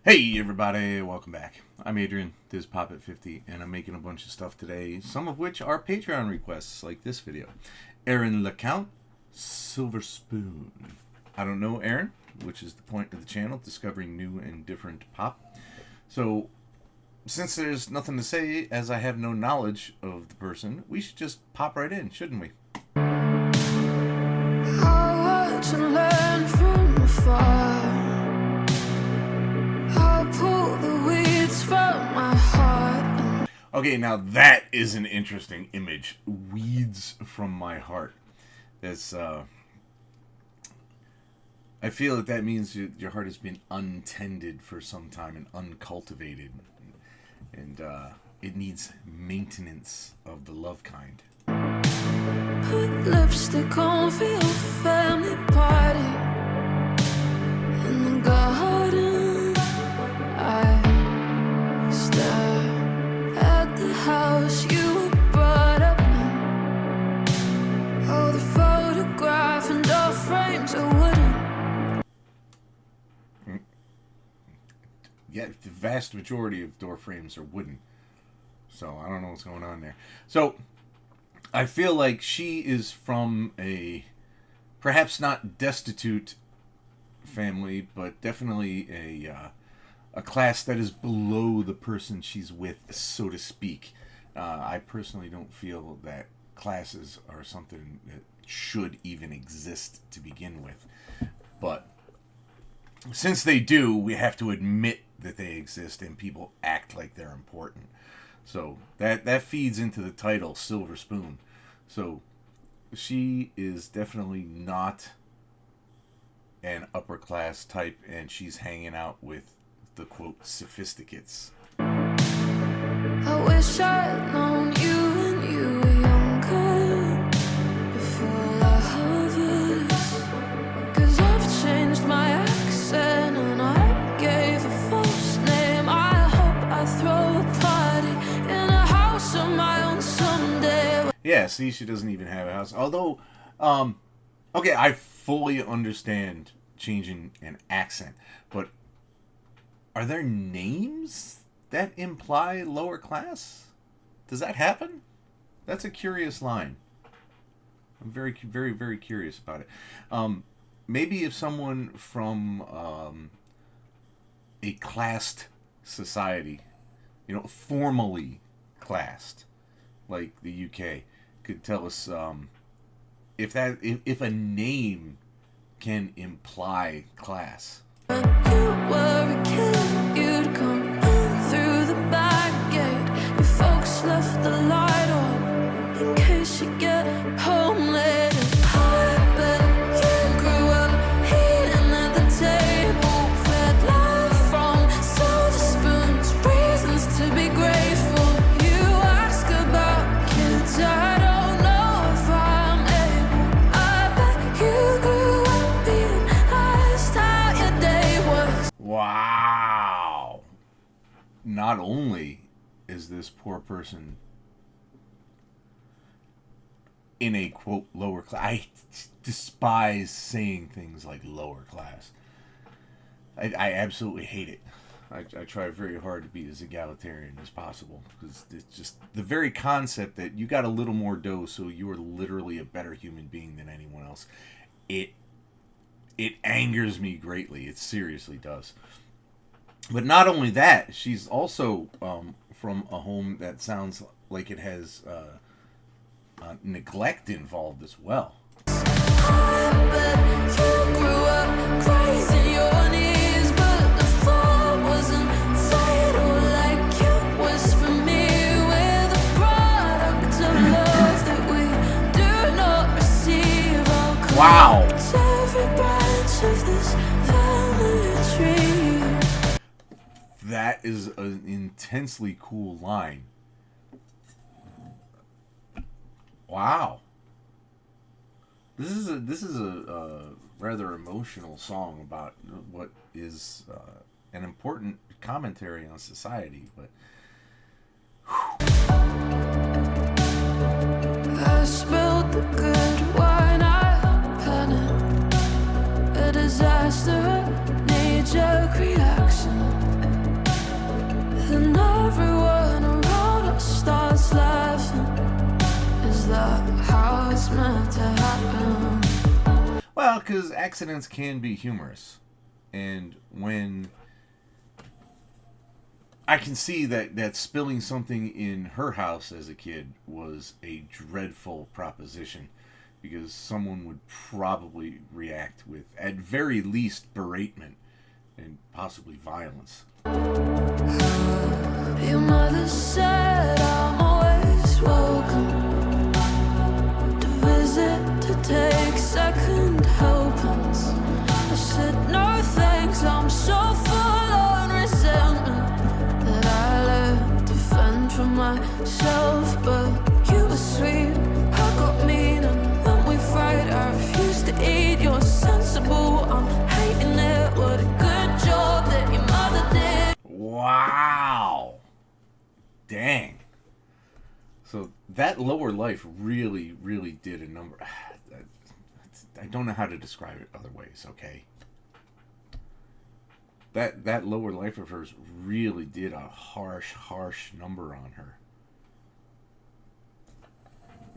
Hey everybody, welcome back. I'm Adrian, this is Pop at 50, and I'm making a bunch of stuff today, some of which are Patreon requests, like this video. Erin LeCount, Silver Spoon. I don't know Erin, which is the point of the channel, discovering new and different pop. So, since there's nothing to say, as I have no knowledge of the person, we should just pop right in, shouldn't we? I want to learn from afar. Okay, now that is an interesting image. Weeds from my heart. That's, I feel that means your heart has been untended for some time and uncultivated. And, it needs maintenance of the love kind. Put lipstick on for your family party. In the garden, I stare at the house you were brought up in. Oh, the photograph and door frames are wooden. Yeah, the vast majority of door frames are wooden. So, I don't know what's going on there. So, I feel like she is from a, perhaps not destitute family, but definitely a class that is below the person she's with, so to speak. I personally don't feel that classes are something that should even exist to begin with. But since they do, we have to admit that they exist and people act like they're important. So that feeds into the title, Silver Spoon. So she is definitely not an upper class type, and she's hanging out with the quote sophisticates. I wish I'd known you when you were younger, before lovers. 'Cause I've changed my accent and I gave a false name. I hope I throw a party in a house of my own someday. Yeah, see, she doesn't even have a house. Although, okay, I fully understand changing an accent, but are there names that imply lower class? Does that happen? That's a curious line. I'm very, very, very curious about it. Maybe if someone from a classed society, formally classed, like the UK, could tell us if a name can imply class. When you were a kid, you'd come in through the back gate. Your folks left the light on in case you get home late. I bet you grew up eating at the table, fed love from silver spoons, reasons to be grateful. You ask about kids, I don't know if I'm able. I bet you grew up being asked how your day was. Wow. Not only is this poor person in a, quote, lower class. I despise saying things like lower class. I absolutely hate it. I try very hard to be as egalitarian as possible, because it's just the very concept that you got a little more dough, so you are literally a better human being than anyone else. It angers me greatly. It seriously does. But not only that, she's also from a home that sounds like it has neglect involved as well. I bet you grew up crazy your knees, but the fall wasn't fatal like it was for me. We're the product of love that we do not receive. I'll Wow. collect every branch of this family tree. That is an intensely cool line. Wow. This is a rather emotional song about what is an important commentary on society, but I spilled the good wine, I panicked. A disaster, a knee-jerk reaction. Well, because accidents can be humorous. And when I can see that spilling something in her house as a kid was a dreadful proposition, because someone would probably react with, at very least, beratement and possibly violence. Your mother said I'm always welcome to visit, to take second helpings. I said no thanks, I'm so full on resentment that I learned to fend for myself. But you were sweet, I got mean, and when we fight I refuse to eat. You're sensible, I'm hating it. What a good job that your mother did. Wow. Dang. So that lower life really, really did a number. I don't know how to describe it other ways, okay? That lower life of hers really did a harsh number on her.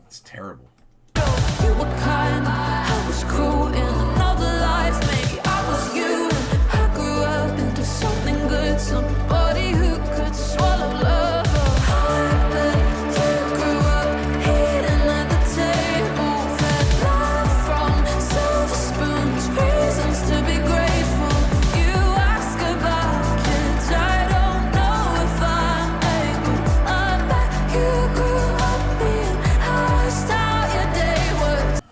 It's terrible. You were kind, I was cruel in another life. Maybe I was you, and I grew up into something good, somebody who could swallow love. I bet you grew up eating at the table, fed love from silver spoons, reasons to be grateful. You ask about kids, I don't know if I'm able. I bet you grew up being asked how your day was.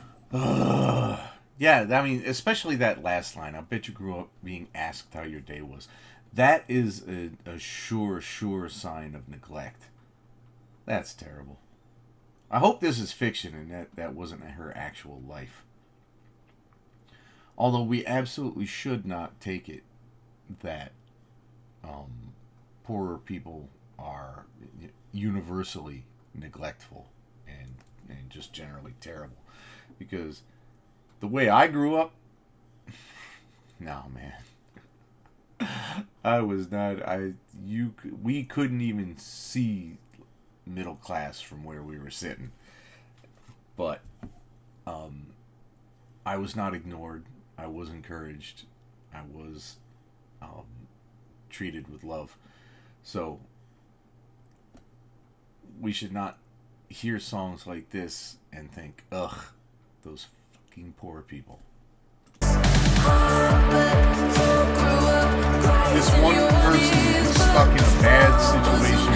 Yeah, I mean, especially that last line. I bet you grew up being asked how your day was. That is a sure sign of neglect. That's terrible. I hope this is fiction and that wasn't her actual life. Although we absolutely should not take it that poorer people are universally neglectful and just generally terrible. Because the way I grew up, no, man. I was not. We couldn't even see middle class from where we were sitting. But I was not ignored. I was encouraged. I was treated with love. So we should not hear songs like this and think, ugh, those fucking poor people. This one person is stuck in a bad situation,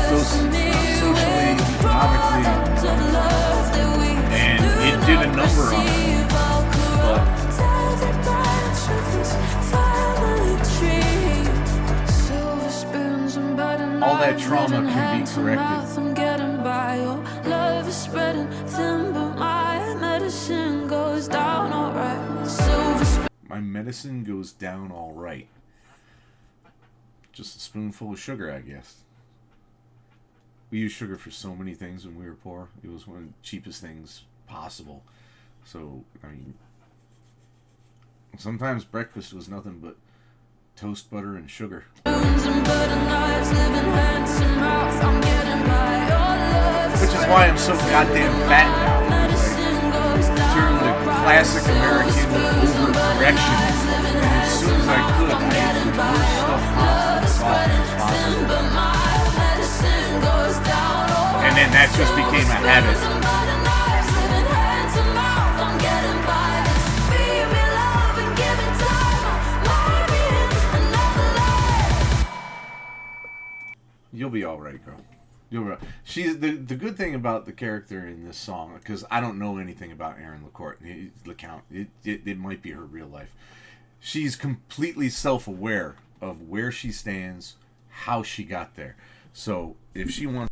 socially, economically, and it did a number on her. But all that trauma can be corrected. I'm getting by. Your love is spreading thin, but my medicine goes down alright. My medicine goes down all right. Just a spoonful of sugar, I guess. We used sugar for so many things when we were poor. It was one of the cheapest things possible. So, I mean, sometimes breakfast was nothing but toast, butter, and sugar. Which is why I'm so goddamn fat now. During the classic American overcorrection, and as soon as I could, I ate the worst stuff possible. And then that just became a habit. You'll be all right, girl. You'll be right. She's the good thing about the character in this song, because I don't know anything about Erin LeCount. It might be her real life. She's completely self-aware of where she stands, how she got there. So if she wants